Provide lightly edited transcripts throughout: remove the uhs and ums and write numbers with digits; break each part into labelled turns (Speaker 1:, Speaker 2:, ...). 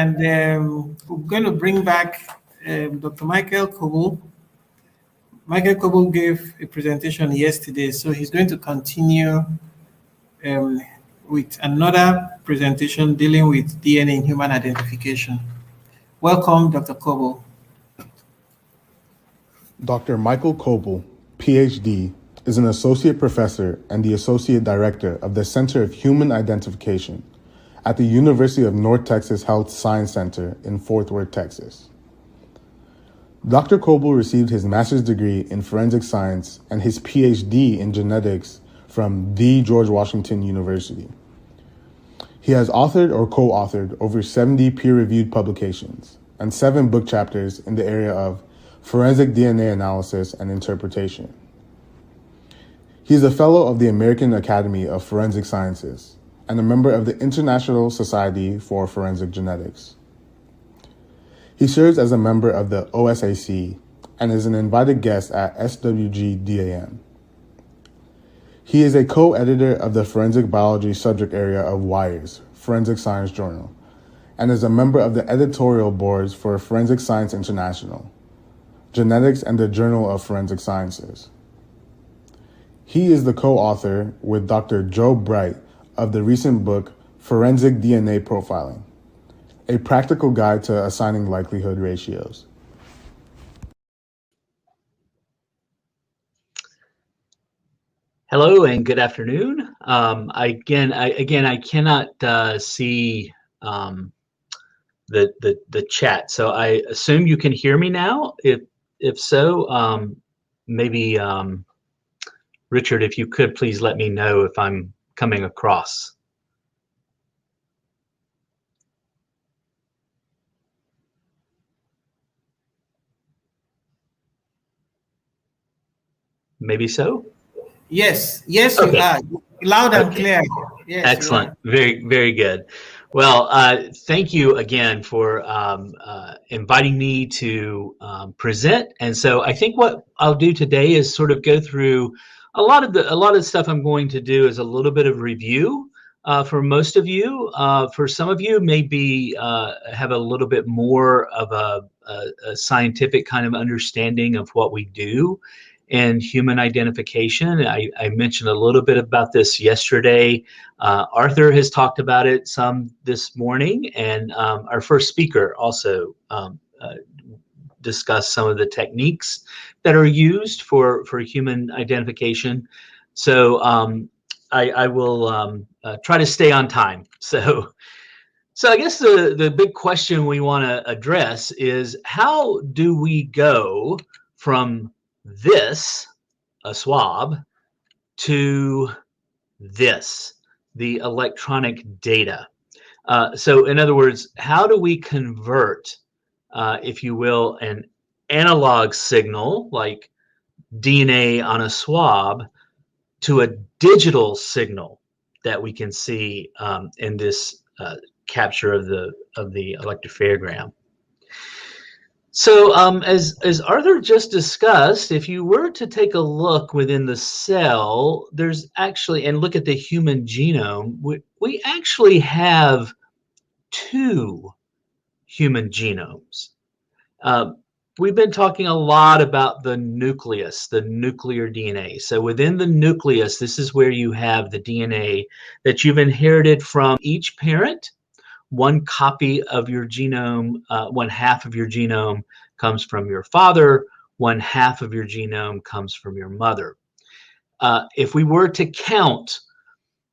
Speaker 1: And we're going to bring back Dr. Michael Coble. Michael Coble gave a presentation yesterday, so he's going to continue with another presentation dealing with DNA in human identification. Welcome, Dr. Coble.
Speaker 2: Dr. Michael Coble, PhD, is an associate professor and the associate director of the Center of Human Identification at the University of North Texas Health Science Center in Fort Worth, Texas. Dr. Coble received his master's degree in forensic science and his PhD in genetics from the George Washington University. He has authored or co-authored over 70 peer-reviewed publications and 7 book chapters in the area of forensic DNA analysis and interpretation. He is a fellow of the American Academy of Forensic Sciences and a member of the International Society for Forensic Genetics. He serves as a member of the OSAC and is an invited guest at SWG-DAM. He is a co-editor of the Forensic Biology subject area of WIRE's Forensic Science Journal and is a member of the editorial boards for Forensic Science International, Genetics, and the Journal of Forensic Sciences. He is the co-author with Dr. Joe Bright of the recent book, Forensic DNA Profiling, a practical guide to assigning likelihood ratios.
Speaker 3: Hello and good afternoon. I cannot see the chat, so I assume you can hear me now. If so, maybe Richard, if you could please let me know if I'm coming across. Maybe so?
Speaker 1: Yes, yes,
Speaker 3: okay.
Speaker 1: You are. Loud and clear. Yes,
Speaker 3: excellent. Very, very good. Well, thank you again for inviting me to present. And so I think what I'll do today is sort of go through a lot of the stuff I'm going to do is a little bit of review for most of you. For some of you, maybe have a little bit more of a scientific kind of understanding of what we do in human identification. I mentioned a little bit about this yesterday. Arthur has talked about it some this morning, and our first speaker also discussed some of the techniques that are used for human identification. So I will try to stay on time. So I guess the big question we want to address is, how do we go from this, a swab, to this, the electronic data? So in other words, how do we convert, if you will, an analog signal like DNA on a swab to a digital signal that we can see in this capture of the electropherogram? So as Arthur just discussed, if you were to take a look within the cell, there's actually, and look at the human genome, we actually have 2 human genomes. We've been talking a lot about the nucleus, the nuclear DNA. So within the nucleus, this is where you have the DNA that you've inherited from each parent. One copy of your genome, 1/2 of your genome comes from your father, 1/2 of your genome comes from your mother. If we were to count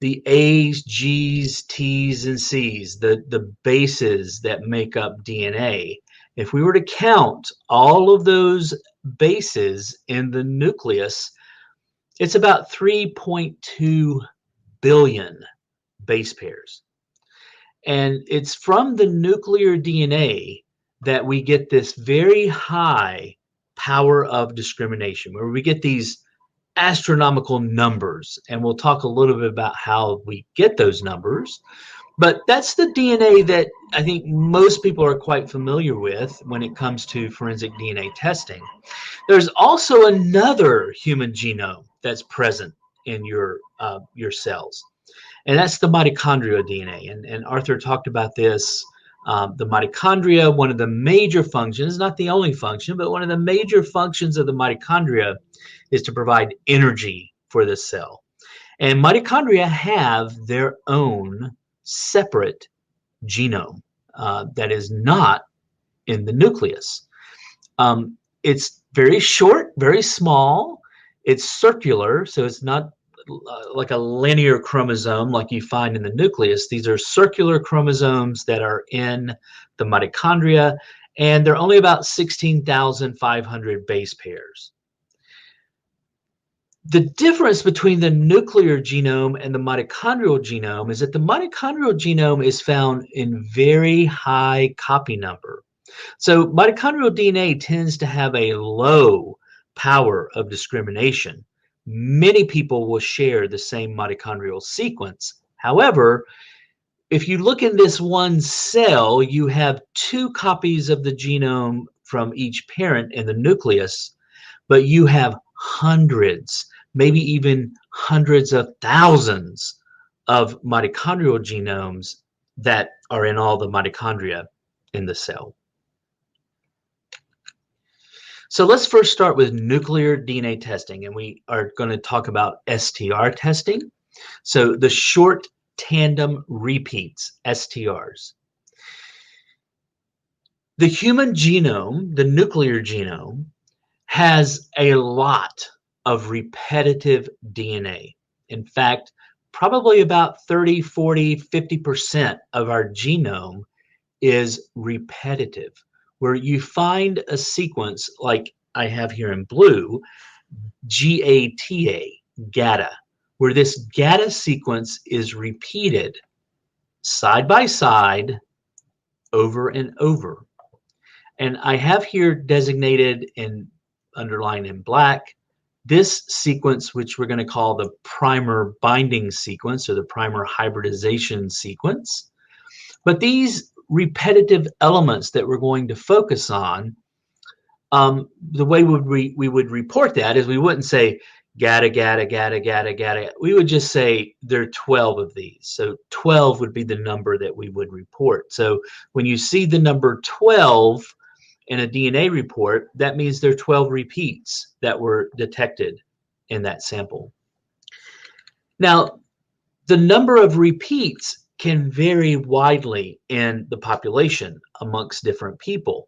Speaker 3: the A's, G's, T's, and C's, the bases that make up DNA, if we were to count all of those bases in the nucleus, it's about 3.2 billion base pairs. And it's from the nuclear DNA that we get this very high power of discrimination, where we get these astronomical numbers. And we'll talk a little bit about how we get those numbers. But that's the DNA that I think most people are quite familiar with when it comes to forensic DNA testing. There's also another human genome that's present in your cells, and that's the mitochondrial DNA. And Arthur talked about this The mitochondria, one of the major functions, not the only function, but one of the major functions of the mitochondria is to provide energy for the cell. And mitochondria have their own separate genome that is not in the nucleus. It's very short, very small. It's circular, so it's not like a linear chromosome like you find in the nucleus. These are circular chromosomes that are in the mitochondria, and they're only about 16,500 base pairs. The difference between the nuclear genome and the mitochondrial genome is that the mitochondrial genome is found in very high copy number. So mitochondrial DNA tends to have a low power of discrimination. Many people will share the same mitochondrial sequence. However, if you look in this one cell, you have 2 copies of the genome from each parent in the nucleus, but you have hundreds, maybe even hundreds of thousands of mitochondrial genomes that are in all the mitochondria in the cell. So let's first start with nuclear DNA testing, and we are going to talk about STR testing. So the short tandem repeats, STRs. The human genome, the nuclear genome, has a lot of repetitive DNA. In fact, probably about 30, 40, 50% of our genome is repetitive, where you find a sequence like I have here in blue, GATA, GATA, where this GATA sequence is repeated side by side over and over. And I have here designated and underlined in black this sequence, which we're going to call the primer binding sequence or the primer hybridization sequence. But these repetitive elements that we're going to focus on, the way we would report that is we wouldn't say GATA, GATA, GATA, GATA, GATA. We would just say there are 12 of these. So 12 would be the number that we would report. So when you see the number 12 in a DNA report, that means there are 12 repeats that were detected in that sample. Now, the number of repeats can vary widely in the population amongst different people.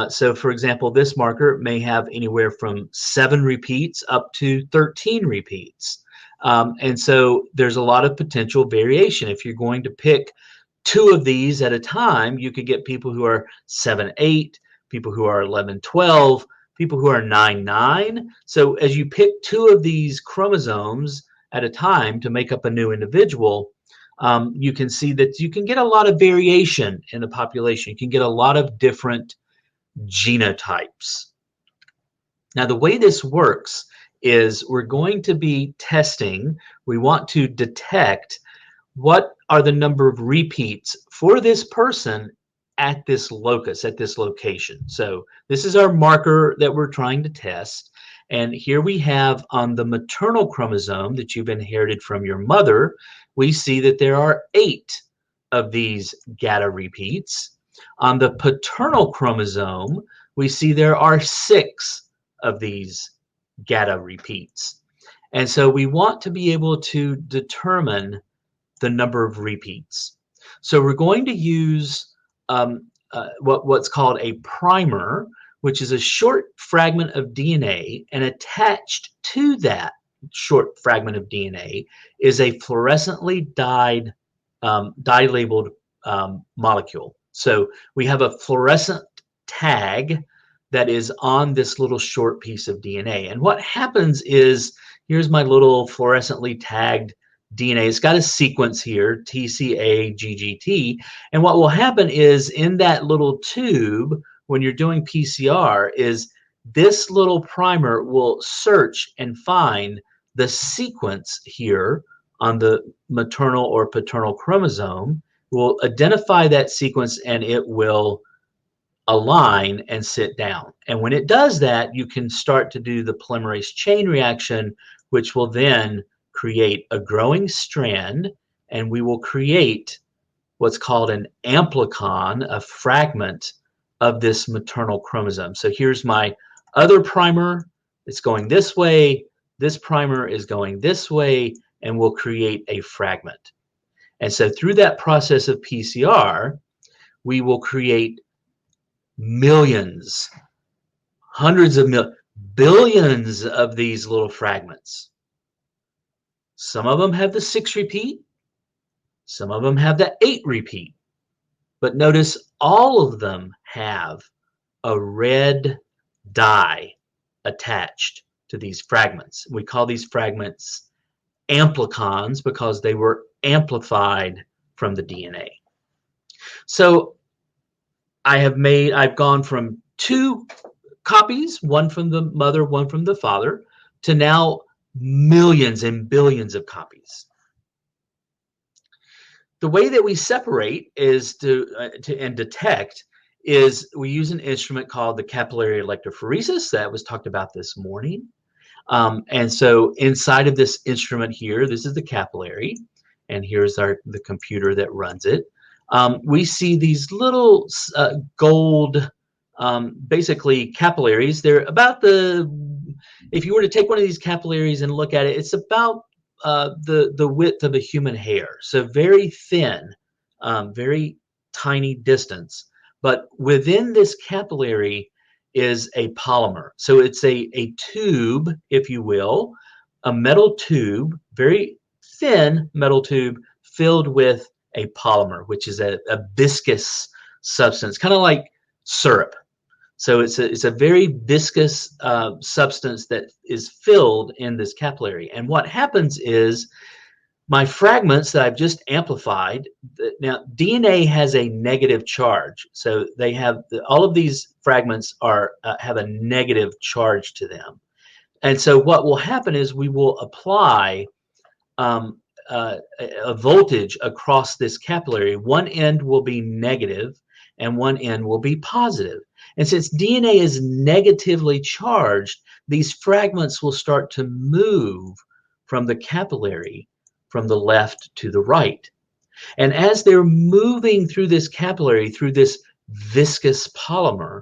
Speaker 3: So for example, this marker may have anywhere from 7 repeats up to 13 repeats. And so there's a lot of potential variation. If you're going to pick 2 of these at a time, you could get people who are 7, 8, people who are 11, 12, people who are 9, 9. So as you pick 2 of these chromosomes at a time to make up a new individual, you can see that you can get a lot of variation in the population. You can get a lot of different genotypes. Now, the way this works is we're going to be testing. We want to detect what are the number of repeats for this person at this locus, at this location. So this is our marker that we're trying to test. And here we have on the maternal chromosome that you've inherited from your mother, we see that there are 8 of these GATA repeats. On the paternal chromosome, we see there are 6 of these GATA repeats. And so we want to be able to determine the number of repeats. So we're going to use what's called a primer, which is a short fragment of DNA, and attached to that short fragment of DNA is a fluorescently dyed, dye-labeled molecule. So we have a fluorescent tag that is on this little short piece of DNA. And what happens is, here's my little fluorescently tagged DNA. It's got a sequence here, TCA-GGT. And what will happen is in that little tube, when you're doing PCR, is this little primer will search and find the sequence here on the maternal or paternal chromosome, will identify that sequence, and it will align and sit down. And when it does that, you can start to do the polymerase chain reaction, which will then create a growing strand, and we will create what's called an amplicon, a fragment of this maternal chromosome. So here's my other primer. It's going this way. This primer is going this way, and we'll create a fragment. And so through that process of PCR, we will create millions, hundreds of millions, billions of these little fragments. Some of them have the 6 repeat. Some of them have the 8 repeat. But notice all of them have a red dye attached to these fragments. We call these fragments amplicons because they were amplified from the DNA. So I've gone from 2 copies, one from the mother, one from the father, to now millions and billions of copies. The way that we separate is and detect is we use an instrument called the capillary electrophoresis that was talked about this morning. And so inside of this instrument here, this is the capillary, and here's the computer that runs it. We see these little gold, basically capillaries. They're about if you were to take one of these capillaries and look at it, it's about the width of a human hair. So very thin, very tiny distance. But within this capillary is a polymer. So it's a tube, if you will, a metal tube, very thin metal tube filled with a polymer, which is a viscous substance, kind of like syrup. So it's a very viscous substance that is filled in this capillary. And what happens is my fragments that I've just amplified, now DNA has a negative charge. So they have, all of these fragments have a negative charge to them. And so what will happen is we will apply a voltage across this capillary. One end will be negative and one end will be positive. And since DNA is negatively charged, these fragments will start to move from the capillary from the left to the right. And as they're moving through this capillary, through this viscous polymer,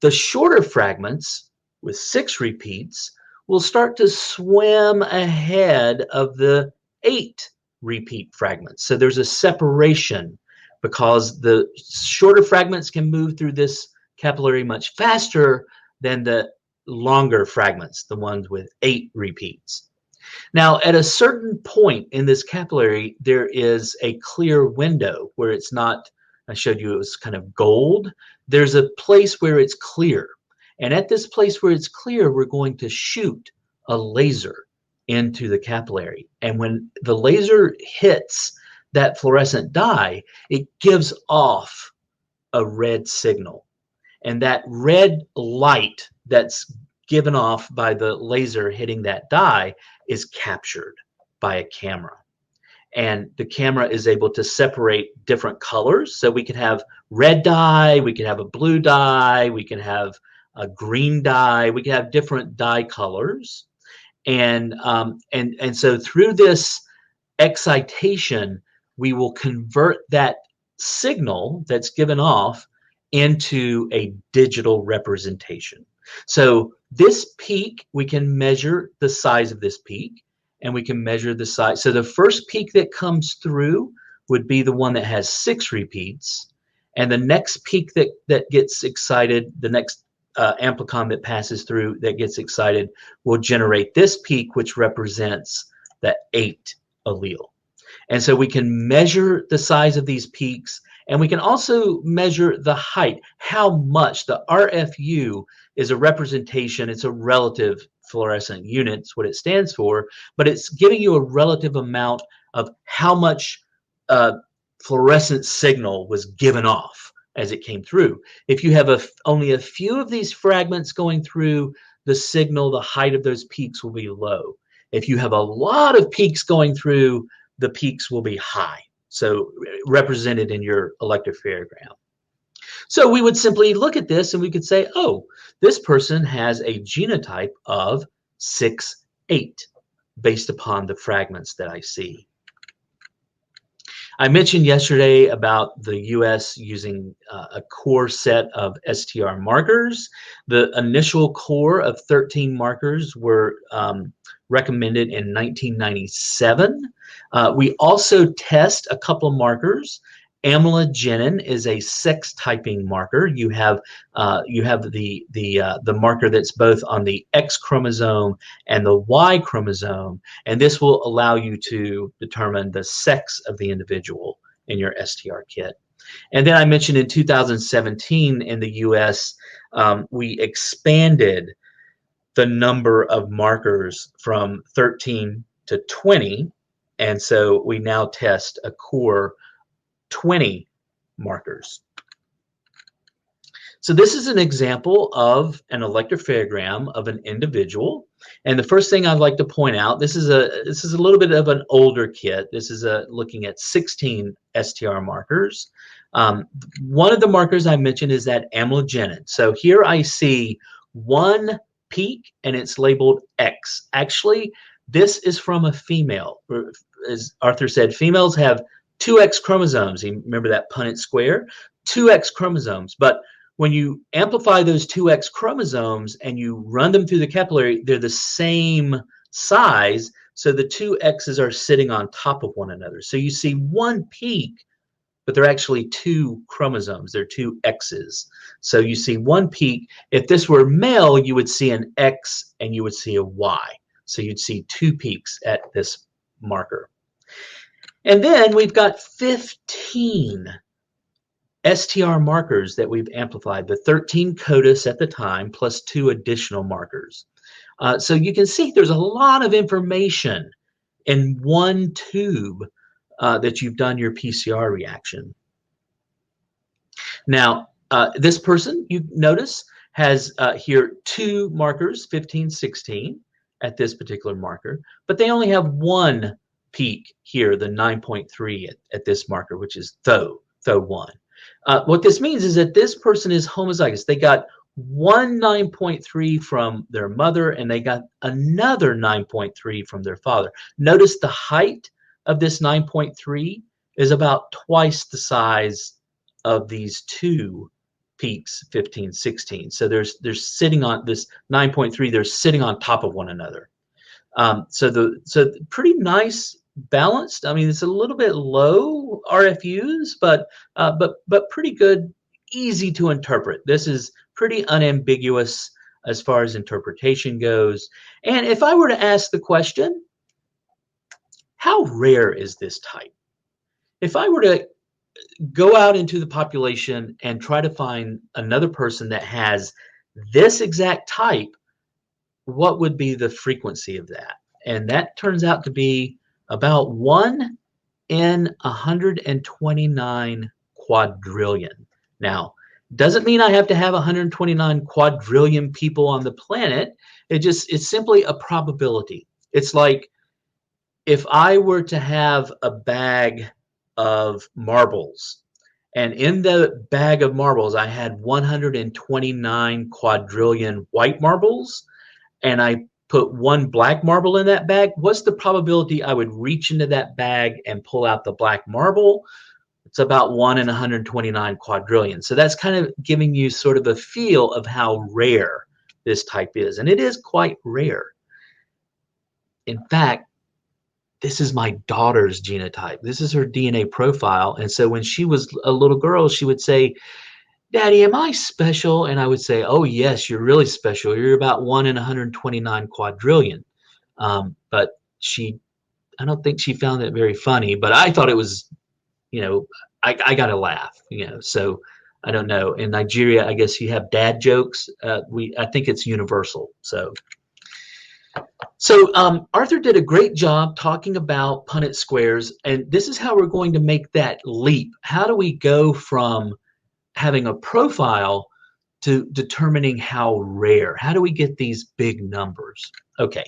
Speaker 3: the shorter fragments with 6 repeats will start to swim ahead of the 8 repeat fragments. So there's a separation because the shorter fragments can move through this capillary much faster than the longer fragments, the ones with 8 repeats. Now, at a certain point in this capillary, there is a clear window where it's not, I showed you it was kind of gold. There's a place where it's clear. And at this place where it's clear, we're going to shoot a laser into the capillary. And when the laser hits that fluorescent dye, it gives off a red signal. And that red light that's given off by the laser hitting that dye is captured by a camera. And the camera is able to separate different colors. So we can have red dye, we can have a blue dye, we can have a green dye, we can have different dye colors. And so through this excitation, we will convert that signal that's given off into a digital representation. So this peak, we can measure the size of this peak, and we can measure the size. So the first peak that comes through would be the one that has 6 repeats, and the next peak that gets excited, the next amplicon that passes through that gets excited will generate this peak, which represents the 8 allele. And so we can measure the size of these peaks, and we can also measure the height, how much. The RFU is a representation, it's a relative fluorescent unit, it's what it stands for, but it's giving you a relative amount of how much fluorescent signal was given off as it came through. If you have only a few of these fragments going through, the signal, the height of those peaks will be low. If you have a lot of peaks going through, the peaks will be high, so represented in your electrophoregram. So we would simply look at this and we could say, oh, this person has a genotype of 6-8 based upon the fragments that I see. I mentioned yesterday about the U.S. using a core set of STR markers. The initial core of 13 markers were recommended in 1997. We also test a couple of markers. Amylogenin is a sex typing marker. You have the marker that's both on the X chromosome and the Y chromosome, and this will allow you to determine the sex of the individual in your STR kit. And then I mentioned in 2017 in the U.S. We expanded the number of markers from 13 to 20, and so we now test a core 20 markers. So this is an example of an electropherogram of an individual. And the first thing I'd like to point out, this is a little bit of an older kit. This is looking at 16 STR markers. One of the markers I mentioned is that amylogenin. So here I see one peak and it's labeled X. Actually, this is from a female. As Arthur said, females have 2 X chromosomes. You remember that Punnett square? 2 X chromosomes. But when you amplify those 2 X chromosomes and you run them through the capillary, they're the same size. So the 2 X's are sitting on top of one another. So you see one peak, but they're actually 2 chromosomes. They're 2 X's. So you see one peak. If this were male, you would see an X and you would see a Y. So you'd see 2 peaks at this marker. And then we've got 15 STR markers that we've amplified, the 13 CODIS at the time, plus 2 additional markers. So you can see there's a lot of information in one tube that you've done your PCR reaction. Now, this person, you notice, has here 2 markers, 15, 16, at this particular marker, but they only have 1 peak here, the 9.3 at this marker, which is THO1. What this means is that this person is homozygous. They got one 9.3 from their mother, and they got another 9.3 from their father. Notice the height of this 9.3 is about twice the size of these 2 peaks, 15, 16. So they're sitting on this 9.3. They're sitting on top of one another. So pretty nice, balanced. I mean, it's a little bit low RFUs, but pretty good, easy to interpret. This is pretty unambiguous as far as interpretation goes. And if I were to ask the question, how rare is this type? If I were to go out into the population and try to find another person that has this exact type, what would be the frequency of that? And that turns out to be about 1 in 129 quadrillion. Now, doesn't mean I have to have 129 quadrillion people on the planet. It's simply a probability. It's like if I were to have a bag of marbles, and in the bag of marbles, I had 129 quadrillion white marbles, and I put 1 black marble in that bag, what's the probability I would reach into that bag and pull out the black marble? It's about 1 in 129 quadrillion. So that's kind of giving you sort of a feel of how rare this type is. And it is quite rare. In fact, this is my daughter's genotype. This is her DNA profile. And so when she was a little girl, she would say, "Daddy, am I special?" And I would say, "Oh, yes, you're really special. You're about 1 in 129 quadrillion. But I don't think she found it very funny, but I thought it was, I got to laugh, so I don't know. In Nigeria, I guess you have dad jokes. I think it's universal. So Arthur did a great job talking about Punnett squares, and this is how we're going to make that leap. How do we go from having a profile to determining how rare? How do we get these big numbers? Okay,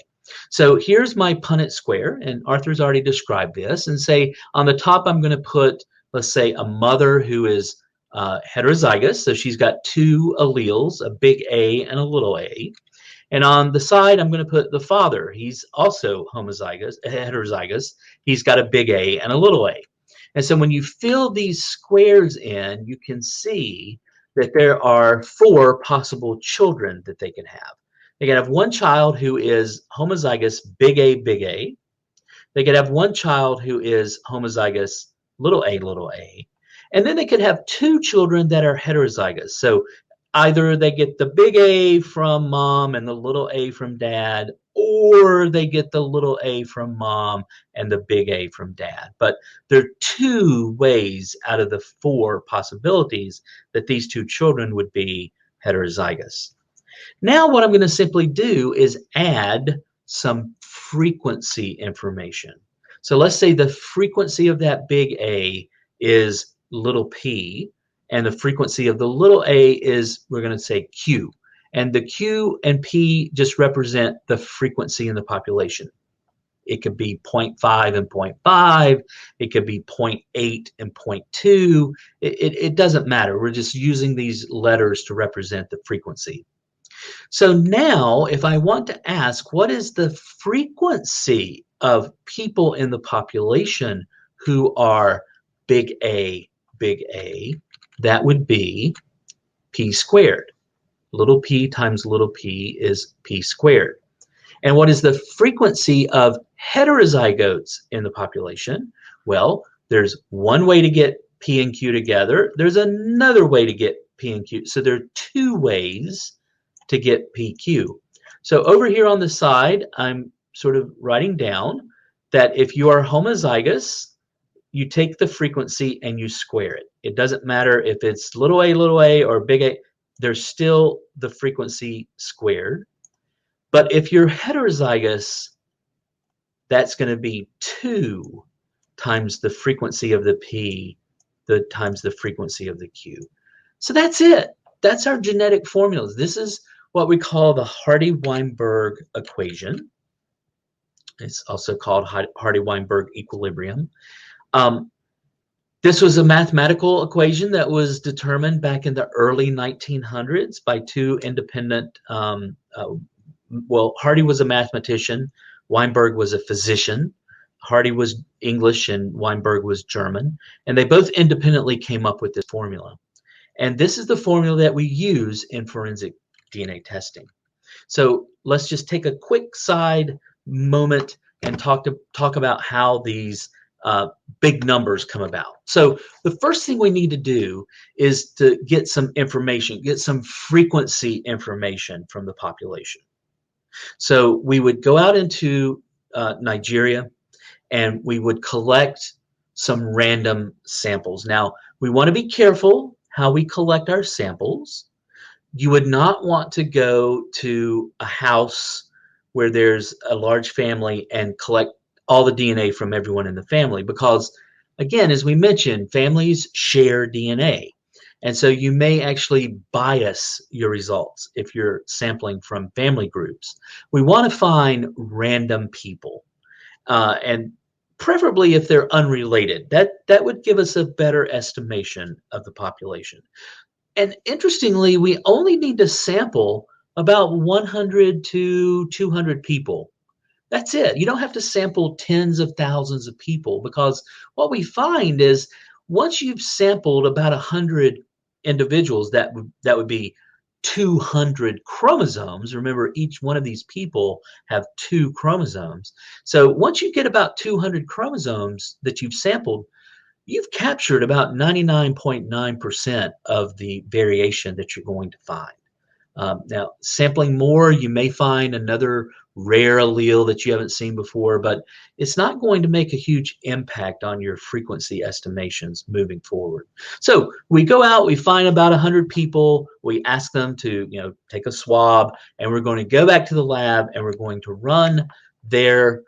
Speaker 3: so here's my Punnett square, and Arthur's already described this, and say on the top I'm going to put, let's say, a mother who is heterozygous, so she's got 2 alleles, a big A and a little a. And on the side, I'm going to put the father. He's also heterozygous. He's got a big A and a little a. And so when you fill these squares in, you can see that there are 4 possible children that they can have. They can have one child who is homozygous big A, big A. They could have one child who is homozygous little a, and then they could have 2 children that are heterozygous. So either they get the big A from mom and the little a from dad, or they get the little a from mom and the big A from dad. But there are 2 ways out of the 4 possibilities that these 2 children would be heterozygous. Now what I'm going to simply do is add some frequency information. So let's say the frequency of that big A is little p, and the frequency of the little a is, we're going to say Q. And the Q and P just represent the frequency in the population. It could be 0.5 and 0.5. It could be 0.8 and 0.2. It doesn't matter. We're just using these letters to represent the frequency. So now if I want to ask what is the frequency of people in the population who are big A, that would be p squared. Little p times little p is p squared. And what is the frequency of heterozygotes in the population? Well, there's one way to get p and q together. There's another way to get p and q. So there are 2 ways to get PQ. So over here on the side, I'm sort of writing down that if you are homozygous, you take the frequency and you square it. It doesn't matter if it's little a, or big A, there's still the frequency squared. But if you're heterozygous, that's going to be 2 times the frequency of the P times the frequency of the Q. So that's it. That's our genetic formulas. This is what we call the Hardy-Weinberg equation. It's also called Hardy-Weinberg equilibrium. This was a mathematical equation that was determined back in the early 1900s by 2 independent, well, Hardy was a mathematician, Weinberg was a physician. Hardy was English and Weinberg was German, and they both independently came up with this formula. And this is the formula that we use in forensic DNA testing. So let's just take a quick side moment and talk about how these big numbers come about. So the first thing we need to do is to get some information, get some frequency information from the population. So we would go out into Nigeria and we would collect some random samples. Now, we want to be careful how we collect our samples. You would not want to go to a house where there's a large family and collect all the DNA from everyone in the family because, again, as we mentioned, families share DNA. And so you may actually bias your results if you're sampling from family groups. We want to find random people, and preferably if they're unrelated. That would give us a better estimation of the population. And interestingly, we only need to sample about 100 to 200 people. That's it. You don't have to sample tens of thousands of people because what we find is once you've sampled about 100 individuals, that would be 200 chromosomes. Remember, each one of these people have 2 chromosomes. So once you get about 200 chromosomes that you've sampled, you've captured about 99.9% of the variation that you're going to find. Now, sampling more, you may find another rare allele that you haven't seen before, but it's not going to make a huge impact on your frequency estimations moving forward. So we go out, we find about 100 people, we ask them to, take a swab, and we're going to go back to the lab and we're going to run their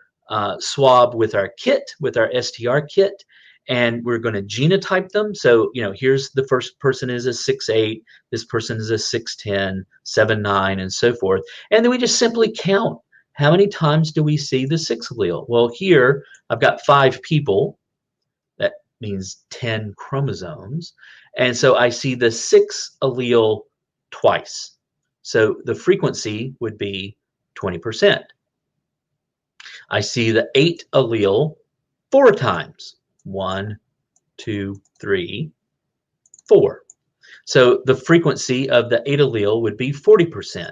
Speaker 3: swab with our kit, with our STR kit, and we're going to genotype them. So, here's the first person is a 6'8", this person is a 6'10", 7'9", and so forth. And then we just simply count. How many times do we see the 6 allele? Well, here I've got 5 people. That means 10 chromosomes. And so I see the 6 allele twice. So the frequency would be 20%. I see the 8 allele 4 times. 1, 2, 3, 4. So the frequency of the 8 allele would be 40%.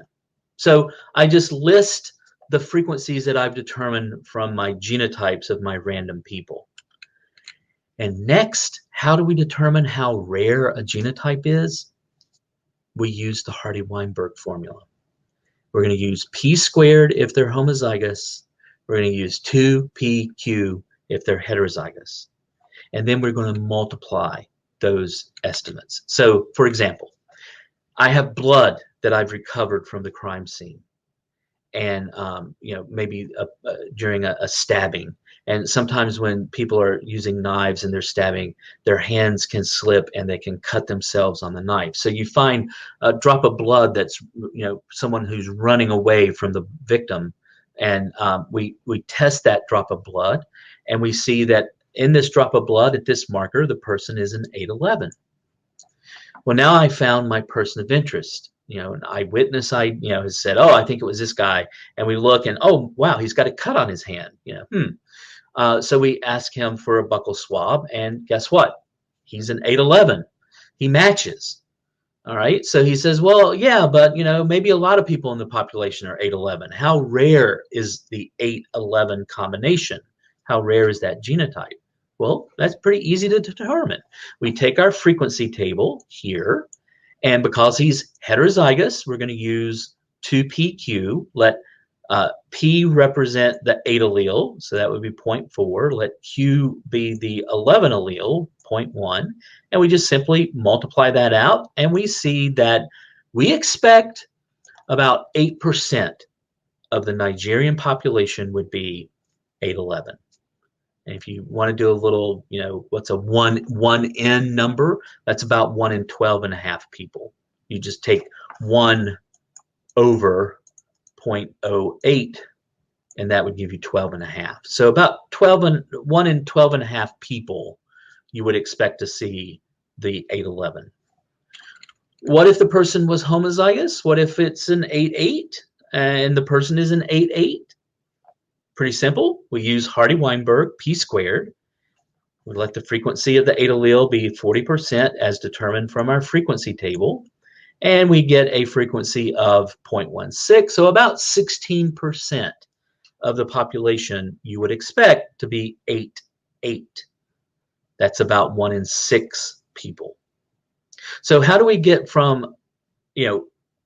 Speaker 3: So I just list the frequencies that I've determined from my genotypes of my random people. And next, how do we determine how rare a genotype is? We use the Hardy-Weinberg formula. We're going to use p squared if they're homozygous. We're going to use 2pq if they're heterozygous. And then we're going to multiply those estimates. So, for example, I have blood that I've recovered from the crime scene, and maybe during a stabbing. And sometimes when people are using knives and they're stabbing, their hands can slip and they can cut themselves on the knife. So you find a drop of blood that's someone who's running away from the victim, and we test that drop of blood, and we see that in this drop of blood at this marker, the person is an 811. Well, now I found my person of interest. An eyewitness has said, oh, I think it was this guy. And we look and, oh, wow, he's got a cut on his hand. So we ask him for a buccal swab, and guess what? He's an 811. He matches. All right. So he says, well, yeah, but, maybe a lot of people in the population are 811. How rare is the 811 combination? How rare is that genotype? Well, that's pretty easy to determine. We take our frequency table here, and because he's heterozygous, we're going to use 2pq. Let p represent the 8 allele, so that would be 0.4. Let q be the 11 allele, 0.1. And we just simply multiply that out, and we see that we expect about 8% of the Nigerian population would be 811. And if you want to do a little, what's a 1n number? That's about 1 in 12 and a half people. You just take 1 over 0.08, and that would give you 12 and a half. So about 1 in 12 and a half people you would expect to see the 811. What if the person was homozygous? What if it's an 8-8 and the person is an 8-8? Pretty simple. We use Hardy-Weinberg, p squared. We let the frequency of the 8 allele be 40% as determined from our frequency table. And we get a frequency of 0.16, so about 16% of the population you would expect to be 8-8. That's about 1 in 6 people. So how do we get from,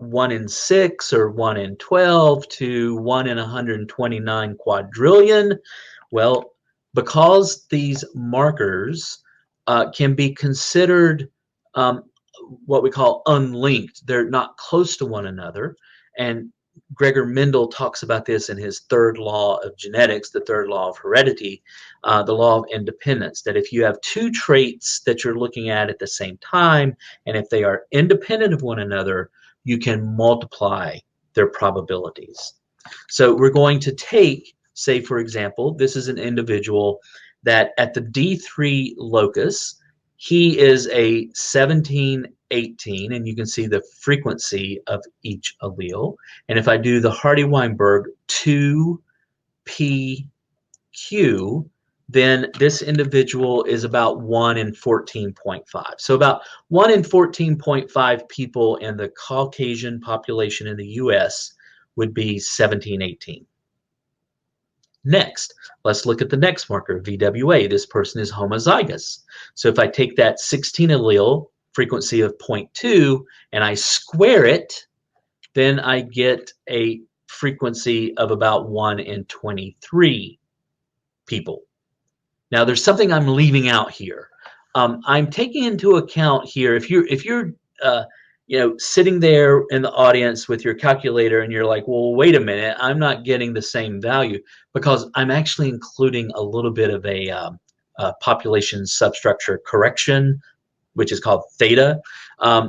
Speaker 3: 1 in 6 or 1 in 12 to 1 in 129 quadrillion? Well, because these markers can be considered what we call unlinked. They're not close to one another. And Gregor Mendel talks about this in his third law of genetics, the third law of heredity, the law of independence, that if you have two traits that you're looking at the same time, and if they are independent of one another, you can multiply their probabilities. So we're going to take, say, for example, this is an individual that at the D3 locus, he is a 1718, and you can see the frequency of each allele. And if I do the Hardy-Weinberg 2pq, then this individual is about 1 in 14.5. So about 1 in 14.5 people in the Caucasian population in the US would be 1718. Next, let's look at the next marker, VWA. This person is homozygous. So if I take that 16 allele frequency of 0.2 and I square it, then I get a frequency of about 1 in 23 people. Now, there's something I'm leaving out here. I'm taking into account here, if you're sitting there in the audience with your calculator and you're like, well, wait a minute, I'm not getting the same value, because I'm actually including a little bit of a population substructure correction, which is called theta.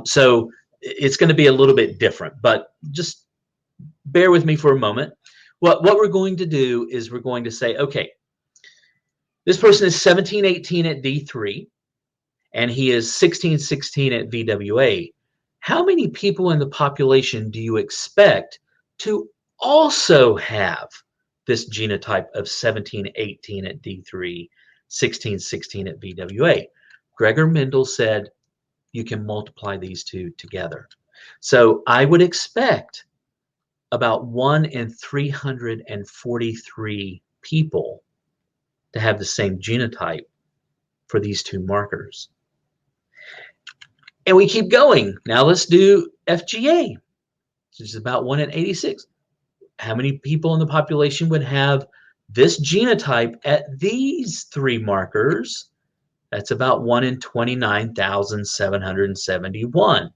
Speaker 3: So it's going to be a little bit different, but just bear with me for a moment. What we're going to do is we're going to say, okay, this person is 1718 at D3, and he is 1616 at VWA. How many people in the population do you expect to also have this genotype of 1718 at D3, 1616 at VWA? Gregor Mendel said you can multiply these two together. So I would expect about 1 in 343 people to have the same genotype for these two markers. And we keep going. Now let's do FGA, which is about 1 in 86. How many people in the population would have this genotype at these three markers? That's about 1 in 29,771.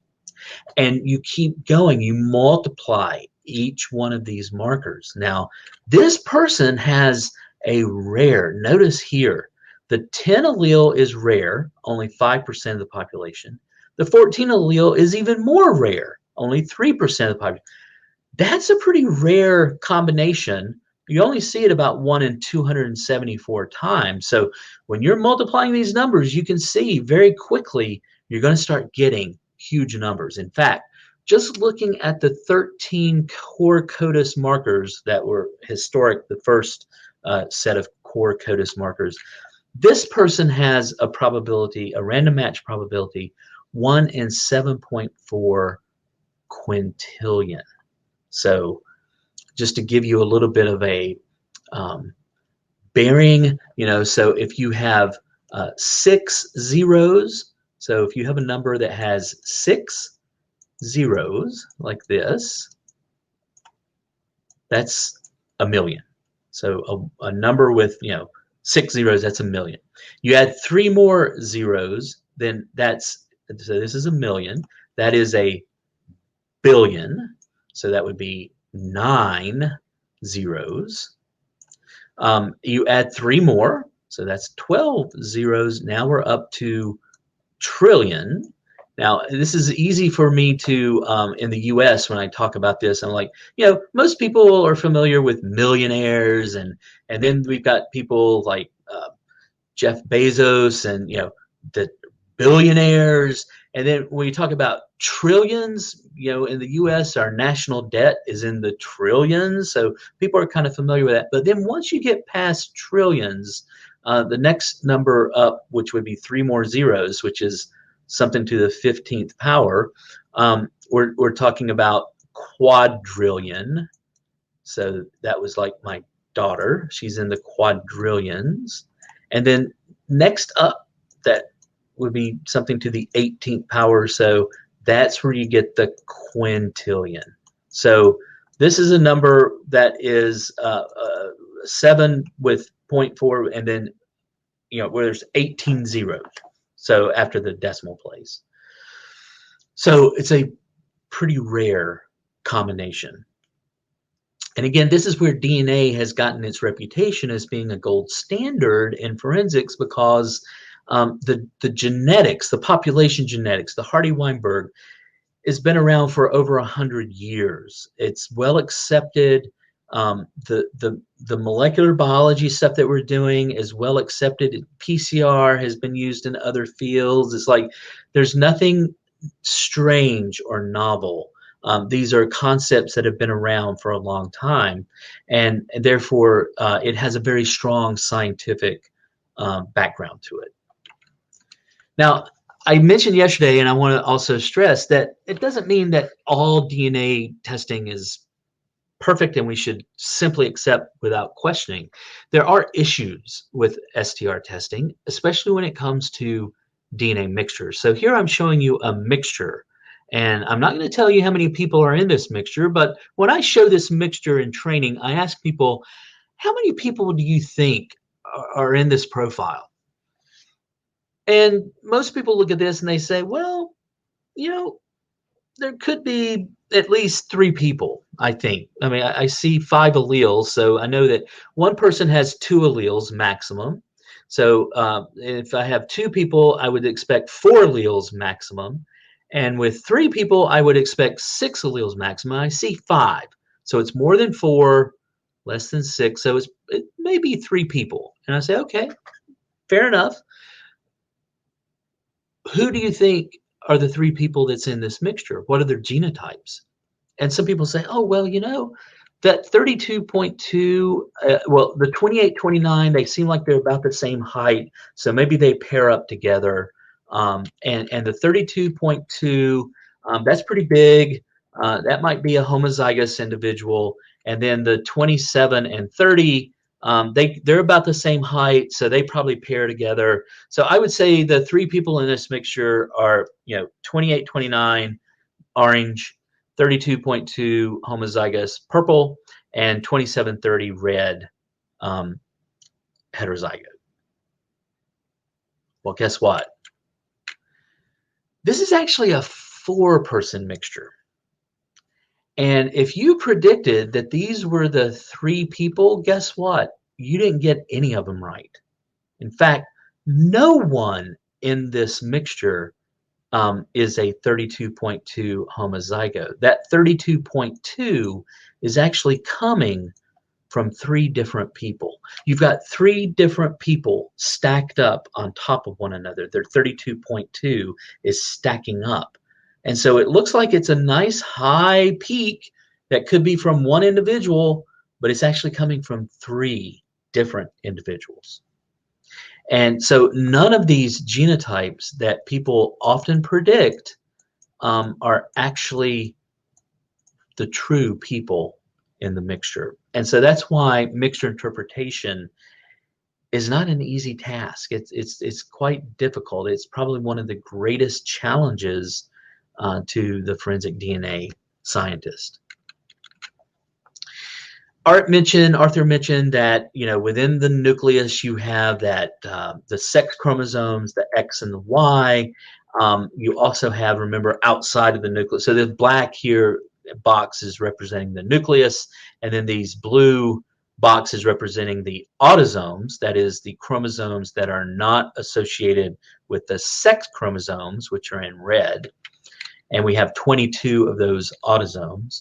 Speaker 3: And you keep going. You multiply each one of these markers. Now, this person has a rare, notice here, the 10 allele is rare, only 5% of the population. The 14 allele is even more rare, only 3% of the population. That's a pretty rare combination. You only see it about 1 in 274 times. So when you're multiplying these numbers, you can see very quickly you're going to start getting huge numbers. In fact, just looking at the 13 core CODIS markers that were historic, the first set of core CODIS markers, this person has a probability, a random match probability, 1 in 7.4 quintillion. So just to give you a little bit of a bearing, so if you have 6 zeros, so if you have a number that has 6 zeros like this, that's a million. So a number with 6 zeros, that's a million. You add 3 more zeros, then so this is a million. That is a billion. So that would be 9 zeros. You add 3 more, so that's 12 zeros. Now we're up to trillion. Now, this is easy for me to, in the US, when I talk about this, I'm like, most people are familiar with millionaires, and then we've got people like Jeff Bezos and, the billionaires. And then when you talk about trillions, in the US, our national debt is in the trillions. So people are kind of familiar with that. But then once you get past trillions, the next number up, which would be 3 more zeros, which is something to the 15th power, we're talking about quadrillion. So that was like my daughter. She's in the quadrillions. And then next up, that would be something to the 18th power. So that's where you get the quintillion. So this is a number that is 7 with 0.4, and then where there's 18 zeros. So after the decimal place. So it's a pretty rare combination. And again, this is where DNA has gotten its reputation as being a gold standard in forensics, because the genetics, the population genetics, the Hardy-Weinberg, has been around for over 100 years. It's well accepted. The molecular biology stuff that we're doing is well accepted. PCR has been used in other fields. It's like there's nothing strange or novel. These are concepts that have been around for a long time, and therefore it has a very strong scientific background to it. Now, I mentioned yesterday, and I want to also stress that it doesn't mean that all DNA testing is perfect and we should simply accept without questioning. There are issues with STR testing, especially when it comes to DNA mixtures. So here I'm showing you a mixture, and I'm not going to tell you how many people are in this mixture, but when I show this mixture in training, I ask people, how many people do you think are in this profile? And most people look at this and they say, well, there could be at least 3 people, I think. I mean, I see 5 alleles, so I know that one person has 2 alleles maximum. So if I have 2 people, I would expect 4 alleles maximum. And with 3 people, I would expect 6 alleles maximum. I see 5. So it's more than 4, less than 6. So it may be 3 people. And I say, okay, fair enough. Who do you think are the 3 people that's in this mixture? What are their genotypes? And some people say, oh, well, that 32.2, well, the 28, 29, they seem like they're about the same height. So maybe they pair up together. And the 32.2, that's pretty big. That might be a homozygous individual. And then the 27 and 30, they're about the same height, so they probably pair together. So I would say the three people in this mixture are, 28, 29 orange, 32.2 homozygous purple, and 2730 red heterozygote. Well, guess what? This is actually a 4-person mixture. And if you predicted that these were the 3 people, guess what? You didn't get any of them right. In fact, no one in this mixture is a 32.2 homozygote. That 32.2 is actually coming from 3 different people. You've got 3 different people stacked up on top of one another. Their 32.2 is stacking up. And so it looks like it's a nice high peak that could be from one individual, but it's actually coming from 3 different individuals. And so none of these genotypes that people often predict are actually the true people in the mixture. And so that's why mixture interpretation is not an easy task. It's quite difficult. It's probably one of the greatest challenges to the forensic DNA scientist. Arthur mentioned that, within the nucleus you have that the sex chromosomes, the X and the Y. You also have, remember, outside of the nucleus. So the black here box is representing the nucleus, and then these blue boxes representing the autosomes, that is the chromosomes that are not associated with the sex chromosomes, which are in red. And we have 22 of those autosomes.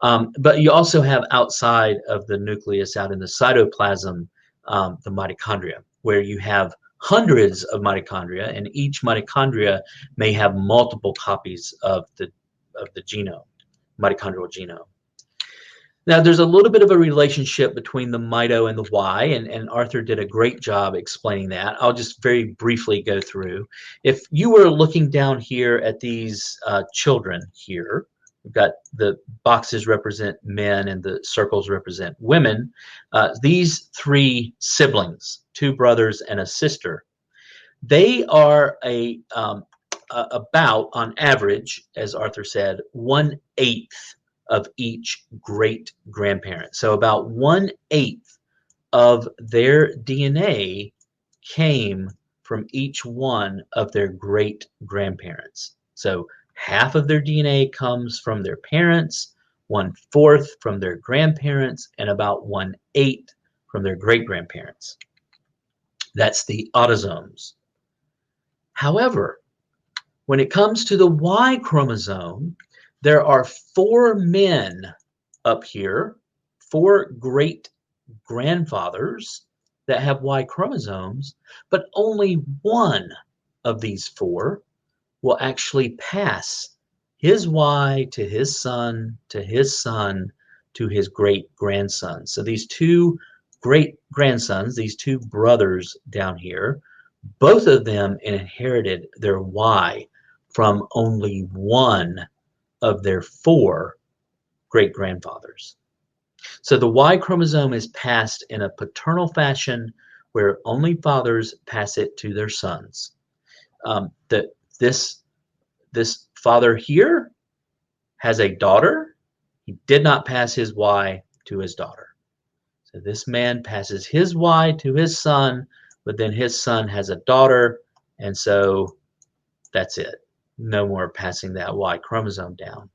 Speaker 3: But you also have outside of the nucleus, out in the cytoplasm, the mitochondria, where you have hundreds of mitochondria, and each mitochondria may have multiple copies of the genome, mitochondrial genome. Now, there's a little bit of a relationship between the mito and the Y, and Arthur did a great job explaining that. I'll just very briefly go through. If you were looking down here at these children here, we've got the boxes represent men and the circles represent women. These 3 siblings, 2 brothers and a sister, they are about, on average, as Arthur said, 1/8 of each great grandparent. So about 1/8 of their DNA came from each one of their great grandparents. So half of their DNA comes from their parents, 1/4 from their grandparents, and about 1/8 from their great grandparents. That's the autosomes. However, when it comes to the Y chromosome, there are 4 men up here, 4 great grandfathers that have Y chromosomes, but only one of these 4 will actually pass his Y to his son, to his son, to his great grandson. So these 2 great grandsons, these 2 brothers down here, both of them inherited their Y from only one of their 4 great grandfathers. So the Y chromosome is passed in a paternal fashion where only fathers pass it to their sons. This father here has a daughter. He did not pass his Y to his daughter. So this man passes his Y to his son, but then his son has a daughter, and so that's it. No more passing that Y chromosome down.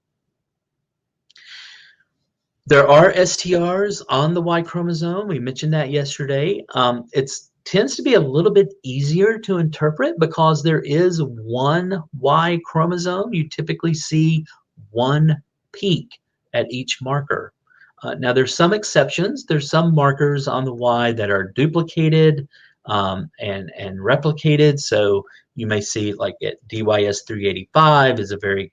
Speaker 3: There are STRs on the Y chromosome. We mentioned that yesterday. It tends to be a little bit easier to interpret because there is one Y chromosome. You typically see one peak at each marker. Now, there's some exceptions. There's some markers on the Y that are duplicated and replicated. So you may see, like at DYS 385 is a very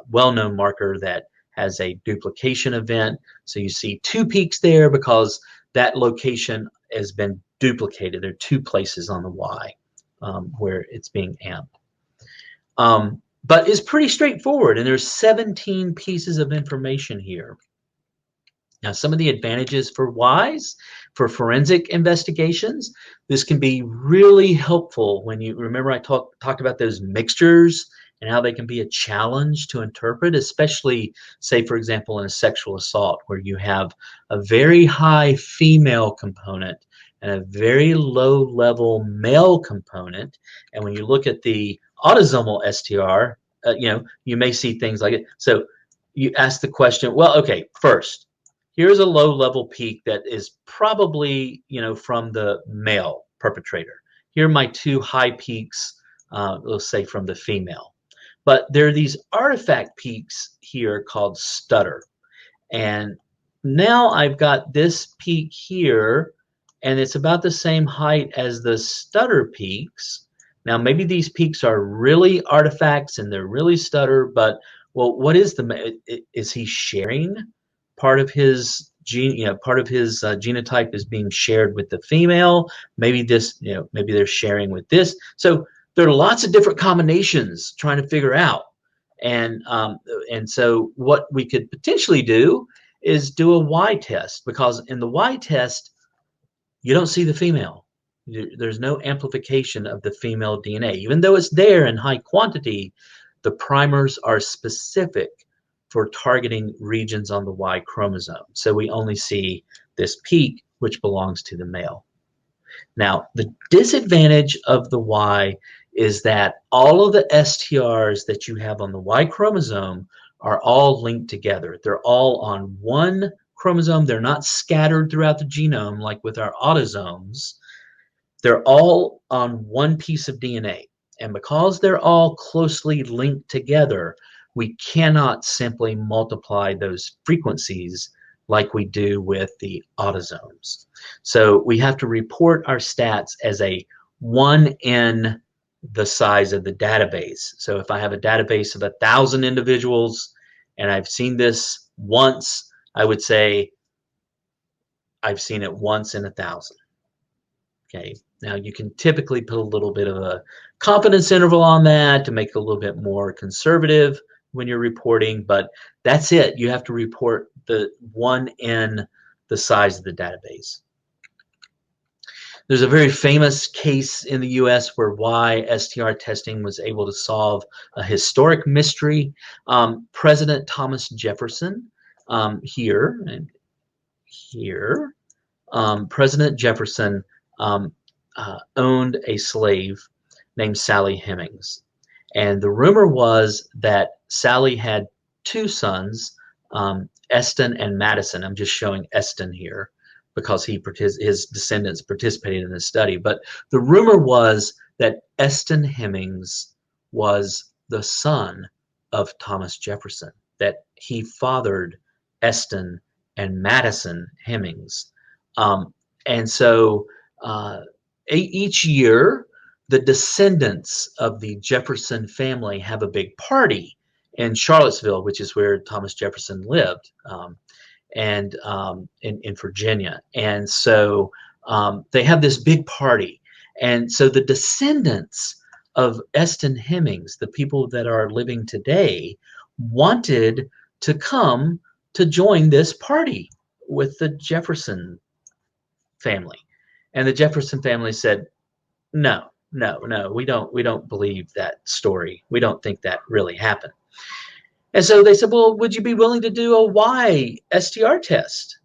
Speaker 3: well-known marker that has a duplication event. So you see 2 peaks there because that location has been duplicated. There are 2 places on the Y where it's being amped. but is pretty straightforward. And there's 17 pieces of information here. Now, some of the advantages for WISE, for forensic investigations, this can be really helpful when you remember I talked about those mixtures and how they can be a challenge to interpret, especially, say, for example, in a sexual assault where you have a very high female component and a very low level male component. And when you look at the autosomal STR, you may see things like it. So you ask the question, well, okay, first, here's a low-level peak that is probably, from the male perpetrator. Here are my two high peaks, let's say from the female. But there are these artifact peaks here called stutter. And now I've got this peak here, and it's about the same height as the stutter peaks. Now, maybe these peaks are really artifacts and they're really stutter, but, well, what is is he sharing? Part of his genotype is being shared with the female. Maybe maybe they're sharing with this. So there are lots of different combinations trying to figure out. And so what we could potentially do is do a Y test, because in the Y test, you don't see the female. There's no amplification of the female DNA. Even though it's there in high quantity, the primers are specific for targeting regions on the Y chromosome. So we only see this peak, which belongs to the male. Now, the disadvantage of the Y is that all of the STRs that you have on the Y chromosome are all linked together. They're all on one chromosome. They're not scattered throughout the genome like with our autosomes. They're all on one piece of DNA. And because they're all closely linked together, we cannot simply multiply those frequencies like we do with the autosomes. So we have to report our stats as a 1 in the size of the database. So if I have a database of 1,000 individuals and I've seen this once, I would say I've seen it once in 1,000. Okay. Now you can typically put a little bit of a confidence interval on that to make it a little bit more conservative when you're reporting, but that's it. You have to report the 1 in the size of the database. There's a very famous case in the US where Y-STR testing was able to solve a historic mystery. President Thomas Jefferson, President Jefferson owned a slave named Sally Hemings. And the rumor was that Sally had two sons, Eston and Madison. I'm just showing Eston here because his descendants participated in this study. But the rumor was that Eston Hemings was the son of Thomas Jefferson, that he fathered Eston and Madison Hemings. And so each year, the descendants of the Jefferson family have a big party in Charlottesville, which is where Thomas Jefferson lived, and in Virginia. And so they have this big party. And so the descendants of Eston Hemings, the people that are living today, wanted to come to join this party with the Jefferson family. And the Jefferson family said, no, we don't believe that story. We don't think that really happened. And so they said, well, would you be willing to do a Y-STR test?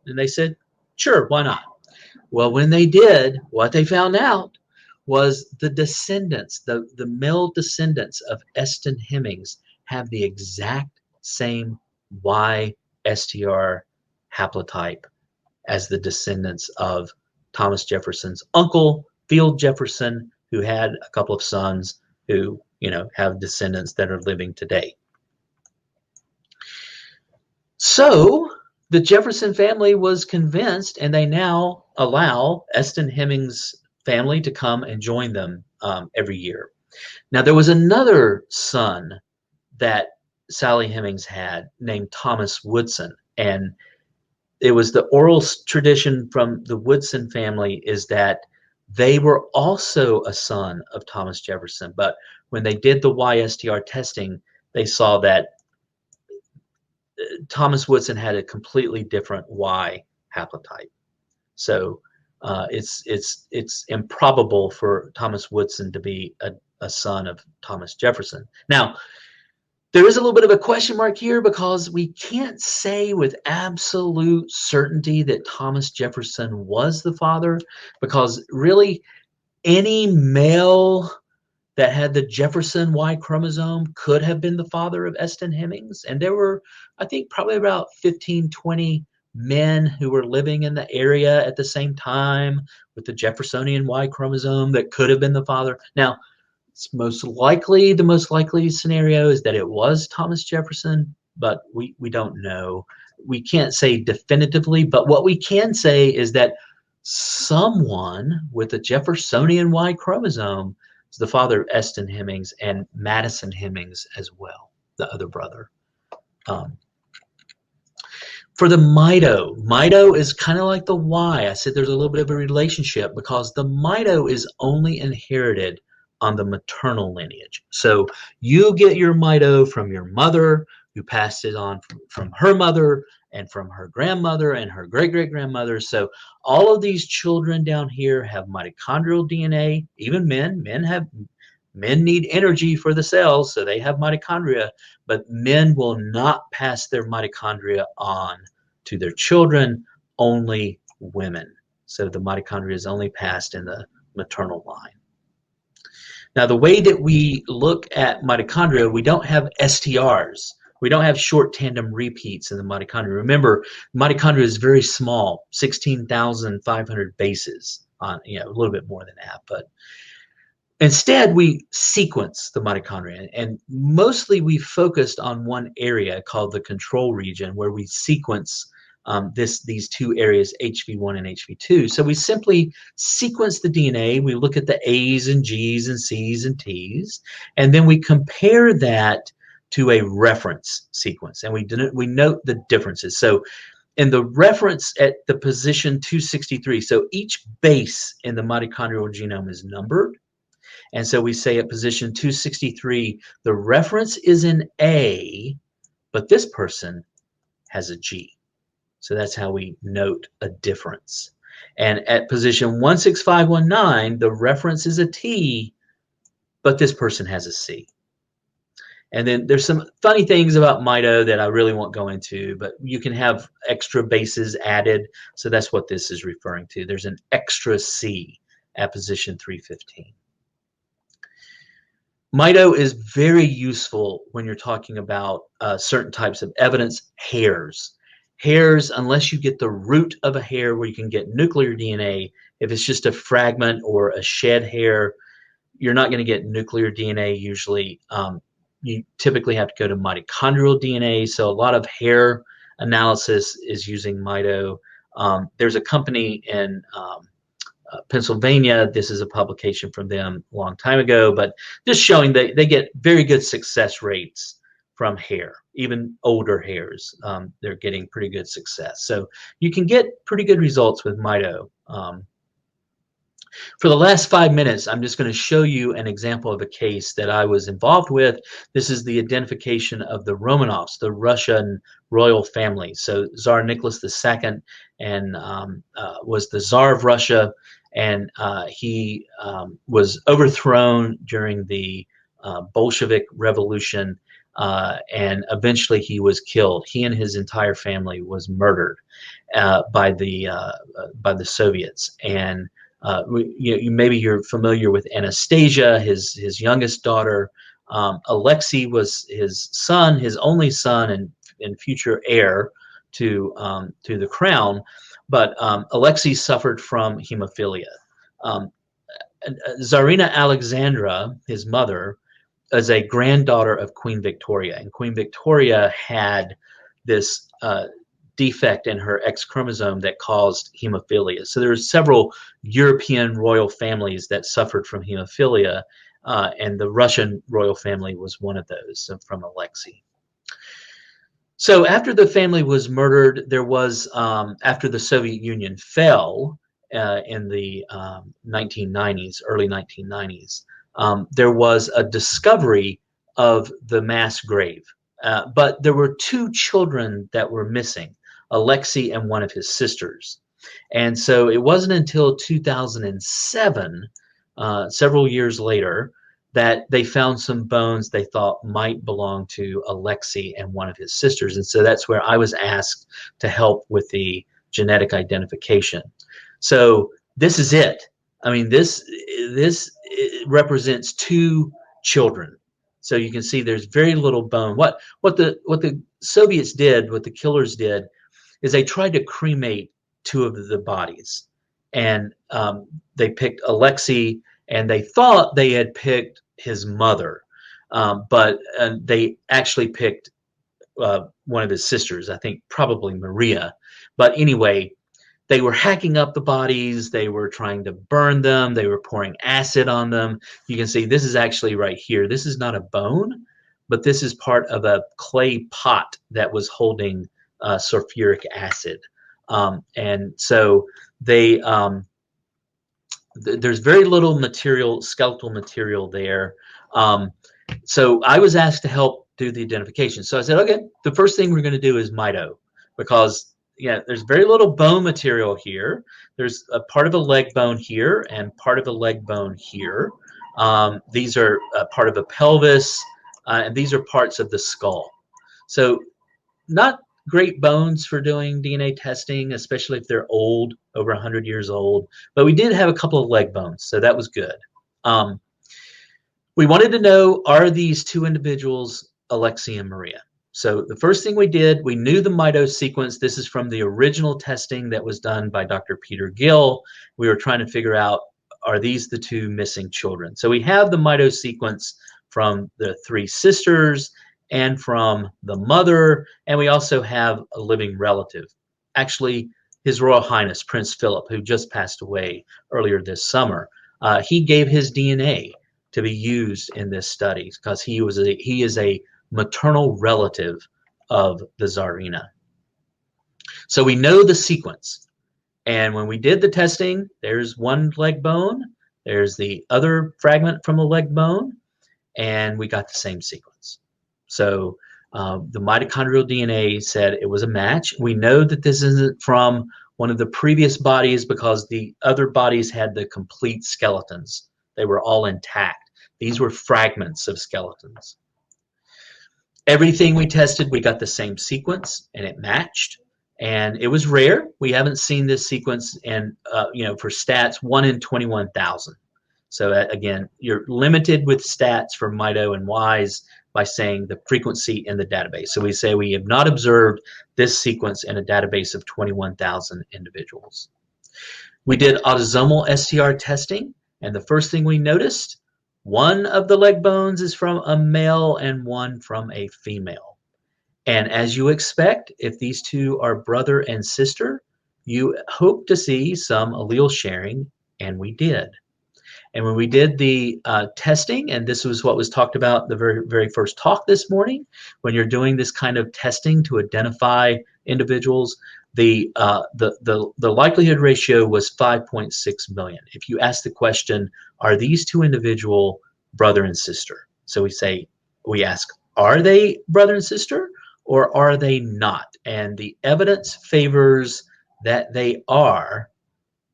Speaker 3: And they said, sure, why not? Well, when they did, what they found out was the descendants, the male descendants of Eston Hemings have the exact same Y-STR haplotype as the descendants of Thomas Jefferson's uncle, Field Jefferson, who had a couple of sons who, have descendants that are living today. So the Jefferson family was convinced, and they now allow Eston Hemings' family to come and join them every year. Now, there was another son that Sally Hemings had named Thomas Woodson, and it was the oral tradition from the Woodson family is that They were also a son of Thomas Jefferson, but when they did the YSTR testing, they saw that Thomas Woodson had a completely different Y haplotype. So it's improbable for Thomas Woodson to be a son of Thomas Jefferson. Now, there is a little bit of a question mark here because we can't say with absolute certainty that Thomas Jefferson was the father, because really any male that had the Jefferson Y chromosome could have been the father of Eston Hemmings. And there were, I think, probably about 15, 20 men who were living in the area at the same time with the Jeffersonian Y chromosome that could have been the father. Now, it's the most likely scenario is that it was Thomas Jefferson, but we don't know. We can't say definitively, but what we can say is that someone with a Jeffersonian Y chromosome is the father of Eston Hemmings and Madison Hemmings as well, the other brother. For the mito is kind of like the Y. I said there's a little bit of a relationship because the mito is only inherited on the maternal lineage. So you get your mito from your mother, who passed it on from her mother and from her grandmother and her great-great-grandmother. So all of these children down here have mitochondrial DNA. Even men need energy for the cells, so they have mitochondria, but men will not pass their mitochondria on to their children, only women. So the mitochondria is only passed in the maternal line. Now, the way that we look at mitochondria, we don't have STRs. We don't have short tandem repeats in the mitochondria. Remember, mitochondria is very small, 16,500 bases, on, a little bit more than that. But instead, we sequence the mitochondria, and mostly we focused on one area called the control region, where we sequence these two areas, HV1 and HV2. So we simply sequence the DNA. We look at the A's and G's and C's and T's, and then we compare that to a reference sequence, and we note the differences. So in the reference at the position 263, so each base in the mitochondrial genome is numbered. And so we say at position 263, the reference is an A, but this person has a G. So that's how we note a difference. And at position 16519, the reference is a T, but this person has a C. And then there's some funny things about mito that I really won't go into, but you can have extra bases added. So that's what this is referring to. There's an extra C at position 315. Mito is very useful when you're talking about certain types of evidence. Hairs, unless you get the root of a hair where you can get nuclear DNA, if it's just a fragment or a shed hair, you're not going to get nuclear DNA usually. You typically have to go to mitochondrial DNA. So a lot of hair analysis is using mito. There's a company in Pennsylvania. This is a publication from them a long time ago, but just showing that they get very good success rates from hair, even older hairs. They're getting pretty good success. So you can get pretty good results with mito. For the last 5 minutes, I'm just going to show you an example of a case that I was involved with. This is the identification of the Romanovs, the Russian royal family. So Tsar Nicholas II and was the Tsar of Russia, and he was overthrown during the Bolshevik Revolution, and eventually he was killed. He and his entire family was murdered by the Soviets. And maybe you're familiar with Anastasia, his youngest daughter. Alexei was his son, his only son and future heir to the crown. But Alexei suffered from hemophilia. Tsarina Alexandra, his mother, is a granddaughter of Queen Victoria, and Queen Victoria had this defect in her X chromosome that caused hemophilia. So there were several European royal families that suffered from hemophilia, and the Russian royal family was one of those, from Alexei. So after the family was murdered, there was, after the Soviet Union fell, in the 1990s, early 1990s, there was a discovery of the mass grave. But there were two children that were missing, Alexei and one of his sisters. And so it wasn't until 2007, several years later, that they found some bones they thought might belong to Alexei and one of his sisters. And so that's where I was asked to help with the genetic identification. So this is it. I mean, this represents two children. So you can see there's very little bone. What the Soviets did, what the killers did, is they tried to cremate two of the bodies, and they picked Alexei, and they thought they had picked his mother, but they actually picked one of his sisters, I think probably Maria. But anyway, they were hacking up the bodies. They were trying to burn them. They were pouring acid on them. You can see this is actually right here. This is not a bone, but this is part of a clay pot that was holding sulfuric acid. And so they there's very little material, skeletal material there. So I was asked to help do the identification. So I said, okay, the first thing we're going to do is mito, because there's very little bone material here. There's a part of a leg bone here and part of a leg bone here. These are part of a pelvis, and these are parts of the skull. So not great bones for doing DNA testing, especially if they're old, over 100 years old. But we did have a couple of leg bones, so that was good. We wanted to know, are these two individuals Alexei and Maria? So the first thing we did, we knew the mito sequence. This is from the original testing that was done by Dr. Peter Gill. We were trying to figure out, are these the two missing children? So we have the mito sequence from the three sisters and from the mother, and we also have a living relative. Actually, His Royal Highness Prince Philip, who just passed away earlier this summer, he gave his DNA to be used in this study because he is a maternal relative of the Tsarina. So we know the sequence. And when we did the testing, there's one leg bone, there's the other fragment from a leg bone, and we got the same sequence. So the mitochondrial DNA said it was a match. We know that this isn't from one of the previous bodies because the other bodies had the complete skeletons. They were all intact. These were fragments of skeletons. Everything we tested, we got the same sequence, and it matched. And it was rare. We haven't seen this sequence, and for stats, 1 in 21,000. So again, you're limited with stats for mito and WISE by saying the frequency in the database. So we say we have not observed this sequence in a database of 21,000 individuals. We did autosomal STR testing, and the first thing we noticed, one of the leg bones is from a male and one from a female. And as you expect, if these two are brother and sister, you hope to see some allele sharing, and we did. And when we did the testing, and this was what was talked about the very first talk this morning, when you're doing this kind of testing to identify individuals, the likelihood ratio was 5.6 million. If you ask the question, are these two individual brother and sister? So we ask, are they brother and sister, or are they not? And the evidence favors that they are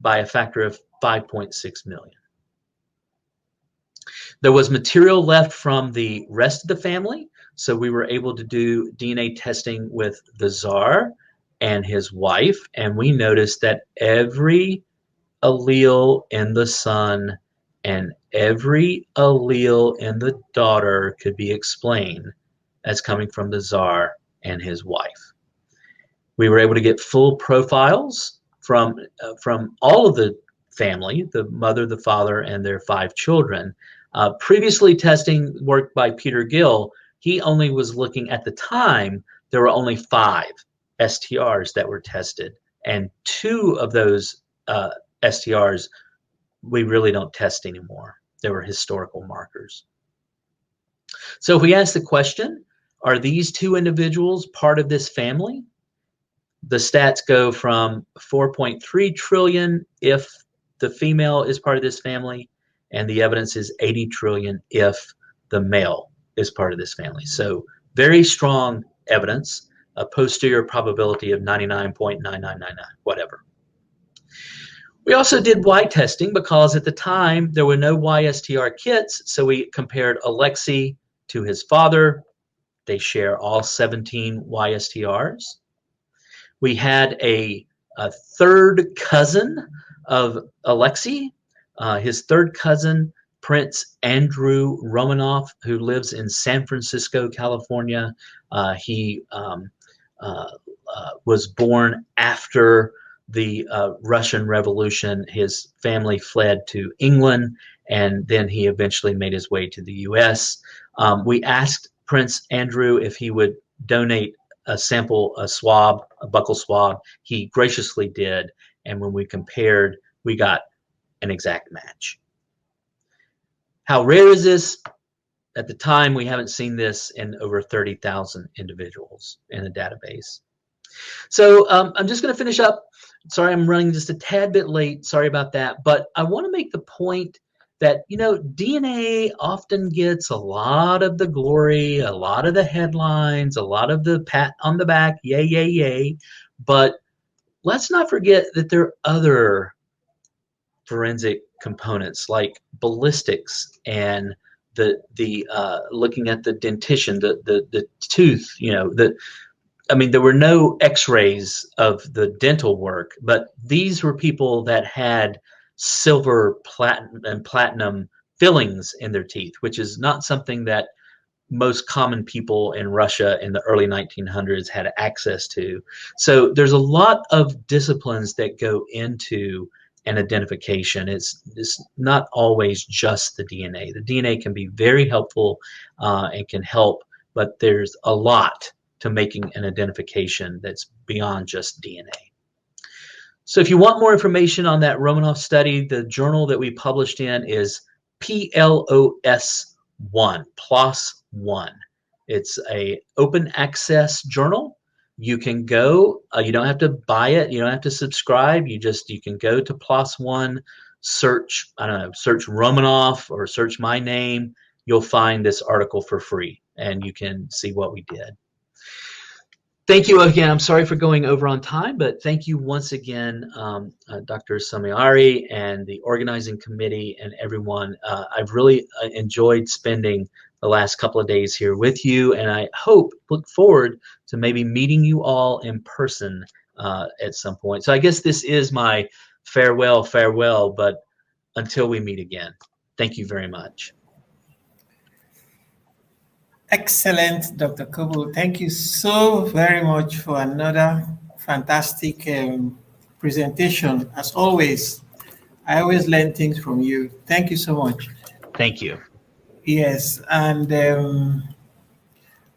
Speaker 3: by a factor of 5.6 million. There was material left from the rest of the family, so we were able to do DNA testing with the Tsar and his wife, and we noticed that every allele in the son and every allele in the daughter could be explained as coming from the Tsar and his wife. We were able to get full profiles from all of the family, the mother, the father, and their 5 children. Previously, testing work by Peter Gill, he only was looking at the time, there were only 5 STRs that were tested, and 2 of those STRs we really don't test anymore. They were historical markers. So if we ask the question, are these 2 individuals part of this family? the stats go from 4.3 trillion if the female is part of this family, and the evidence is 80 trillion if the male is part of this family. So very strong evidence, a posterior probability of 99.9999, whatever. We also did Y testing because at the time there were no YSTR kits, so we compared Alexei to his father. They share all 17 YSTRs. We had a third cousin of Alexei, his third cousin, Prince Andrew Romanov, who lives in San Francisco, California. He was born after the Russian Revolution. His family fled to England, and then he eventually made his way to the U.S. We asked Prince Andrew if he would donate a sample, a swab, a buccal swab. He graciously did, and when we compared, we got an exact match. How rare is this? At the time, we haven't seen this in over 30,000 individuals in the database. So I'm just going to finish up. Sorry, I'm running just a tad bit late. Sorry about that. But I want to make the point that, you know, DNA often gets a lot of the glory, a lot of the headlines, a lot of the pat on the back, yay, yay, yay. But let's not forget that there are other forensic components like ballistics and the looking at the dentition, the tooth, you know, I mean, there were no x-rays of the dental work, but these were people that had silver, platinum fillings in their teeth, which is not something that most common people in Russia in the early 1900s had access to. So there's a lot of disciplines that go into an identification. It's not always just the DNA. The DNA can be very helpful and can help, but there's a lot to making an identification that's beyond just DNA. So if you want more information on that Romanov study, the journal that we published in is PLOS1, PLOS 1. It's a open access journal. You can go, you don't have to buy it, you don't have to subscribe, you can go to PLOS 1, search, I don't know, search Romanov or search my name, you'll find this article for free and you can see what we did. Thank you again. I'm sorry for going over on time, but thank you once again, Dr. Samiari and the organizing committee and everyone. I've really enjoyed spending the last couple of days here with you, and I look forward to maybe meeting you all in person at some point. So I guess this is my farewell, but until we meet again, thank you very much.
Speaker 1: Excellent, Dr. Coble. Thank you so very much for another fantastic presentation. As always, I always learn things from you. Thank you so much.
Speaker 3: Thank you.
Speaker 1: Yes, and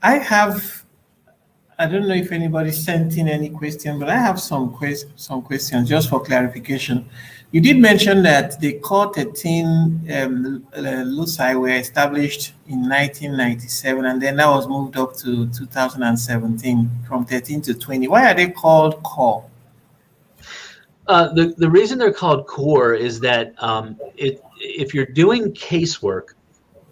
Speaker 1: I don't know if anybody sent in any question, but I have some questions just for clarification. You did mention that the core 13 loci were established in 1997, and then that was moved up to 2017 from 13 to 20. Why are they called core?
Speaker 3: The reason they're called core is that if you're doing casework,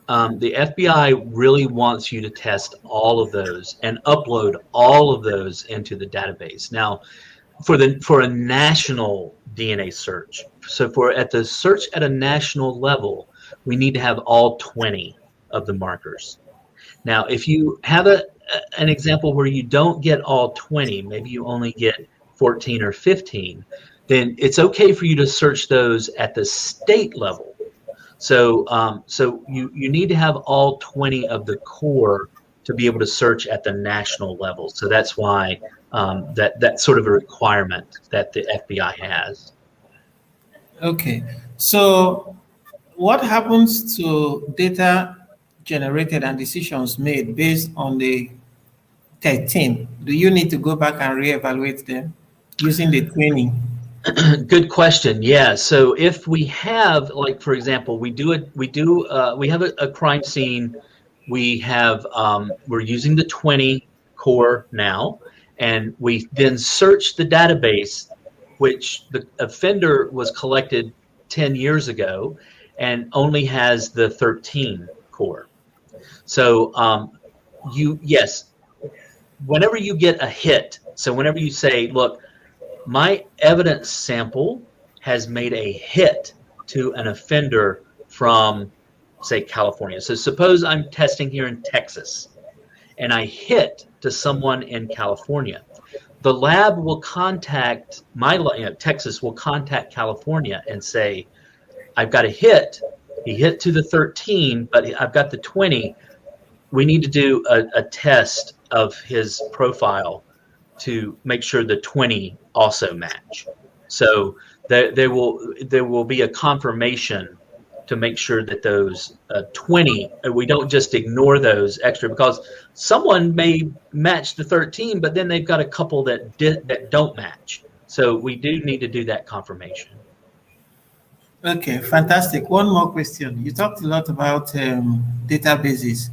Speaker 3: the FBI really wants you to test all of those and upload all of those into the database. Now, for a national DNA search, so at the search at a national level, we need to have all 20 of the markers. Now, if you have an example where you don't get all 20, maybe you only get 14 or 15, then it's okay for you to search those at the state level. So you need to have all 20 of the core to be able to search at the national level. So that's why that's sort of a requirement that the FBI has.
Speaker 1: Okay. So what happens to data generated and decisions made based on the 13? Do you need to go back and reevaluate them using the training?
Speaker 3: Good question. Yeah. So if we have, like, for example, we have a crime scene. We have we're using the 20 core now, and we then search the database, which the offender was collected 10 years ago and only has the 13 core. So yes, whenever you get a hit, so whenever you say, look, my evidence sample has made a hit to an offender from, say, California. So suppose I'm testing here in Texas and I hit to someone in California. The lab will contact Texas will contact California and say, I've got a hit. He hit to the 13, but I've got the 20. We need to do a test of his profile to make sure the 20 also match. So there will be a confirmation to make sure that those 20, we don't just ignore those extra, because someone may match the 13, but then they've got a couple that don't match. So we do need to do that confirmation.
Speaker 1: Okay, fantastic. One more question. You talked a lot about databases.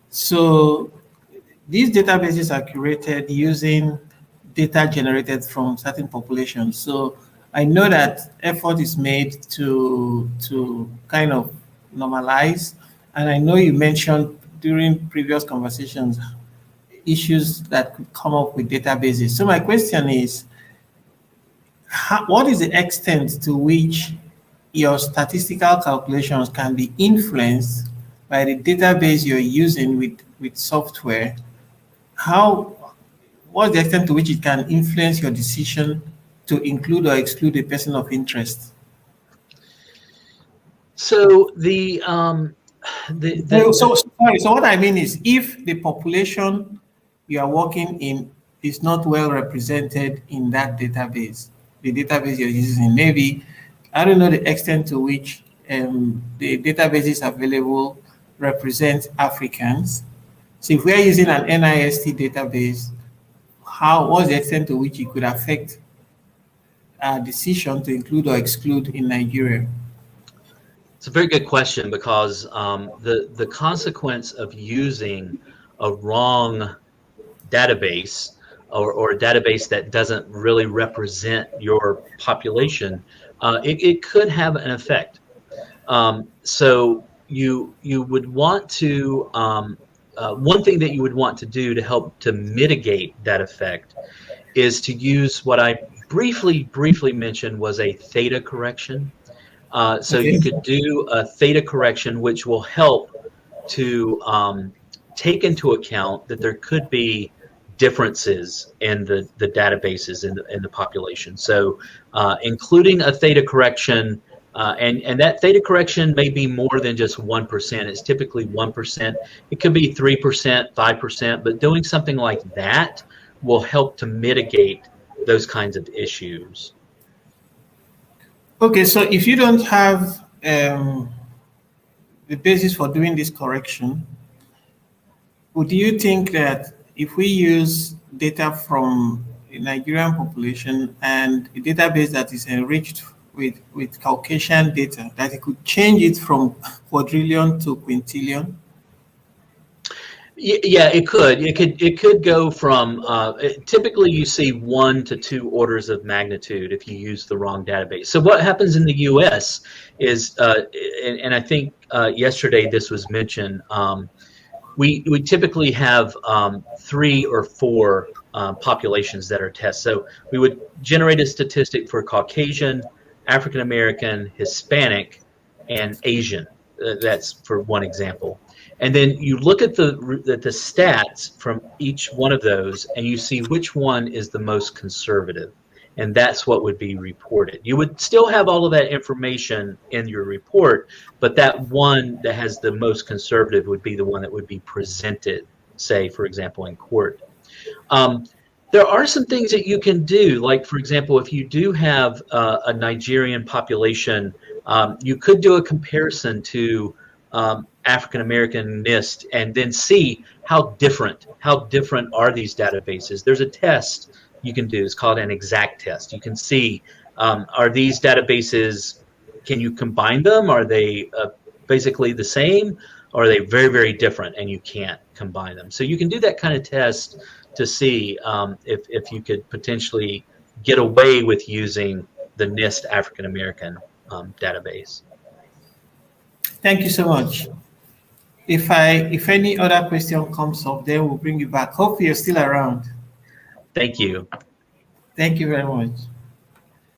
Speaker 1: So these databases are curated using data generated from certain populations. So I know that effort is made to kind of normalize, and I know you mentioned during previous conversations issues that could come up with databases. So my question is, what is the extent to which your statistical calculations can be influenced by the database you're using with software? What's the extent to which it can influence your decision to include or exclude a person of interest?
Speaker 3: So
Speaker 1: So what I mean is, if the population you are working in is not well represented in that database, the database you're using, maybe, I don't know the extent to which the databases available represent Africans. So if we're using an NIST database, what's the extent to which it could affect our decision to include or exclude in Nigeria?
Speaker 3: It's a very good question, because the consequence of using a wrong database, or a database that doesn't really represent your population, it could have an effect. So you would want to, one thing that you would want to do to help to mitigate that effect is to use what I briefly mentioned was a theta correction. So
Speaker 1: Okay.
Speaker 3: you could do a theta correction, which will help to take into account that there could be differences in the databases in the population. So including a theta correction, and that theta correction may be more than just 1%. It's typically 1%. It could be 3%, 5%, but doing something like that will help to mitigate those kinds of issues.
Speaker 1: Okay, so if you don't have the basis for doing this correction, would you think that if we use data from the Nigerian population and a database that is enriched with Caucasian data, that it could change it from quadrillion to quintillion?
Speaker 3: Yeah, it could. It could go from typically you see 1 to 2 orders of magnitude if you use the wrong database. So what happens in the U.S. is, and I think yesterday this was mentioned, we typically have 3 or 4 populations that are tested. So we would generate a statistic for Caucasian, African American, Hispanic, and Asian. That's for one example. And then you look at the stats from each one of those, and you see which one is the most conservative, and that's what would be reported. You would still have all of that information in your report, but that one that has the most conservative would be the one that would be presented, say, for example, in court. There are some things that you can do, like, for example, if you do have a Nigerian population, you could do a comparison to African American NIST and then see how different are these databases. There's a test you can do. It's called an exact test. You can see, are these databases, can you combine them? Are they basically the same? Or are they very, very different and you can't combine them? So you can do that kind of test to see if you could potentially get away with using the NIST African American database.
Speaker 1: Thank you so much. If any other question comes up, then we'll bring you back. Hope you're still around.
Speaker 3: Thank you.
Speaker 1: Thank you very much.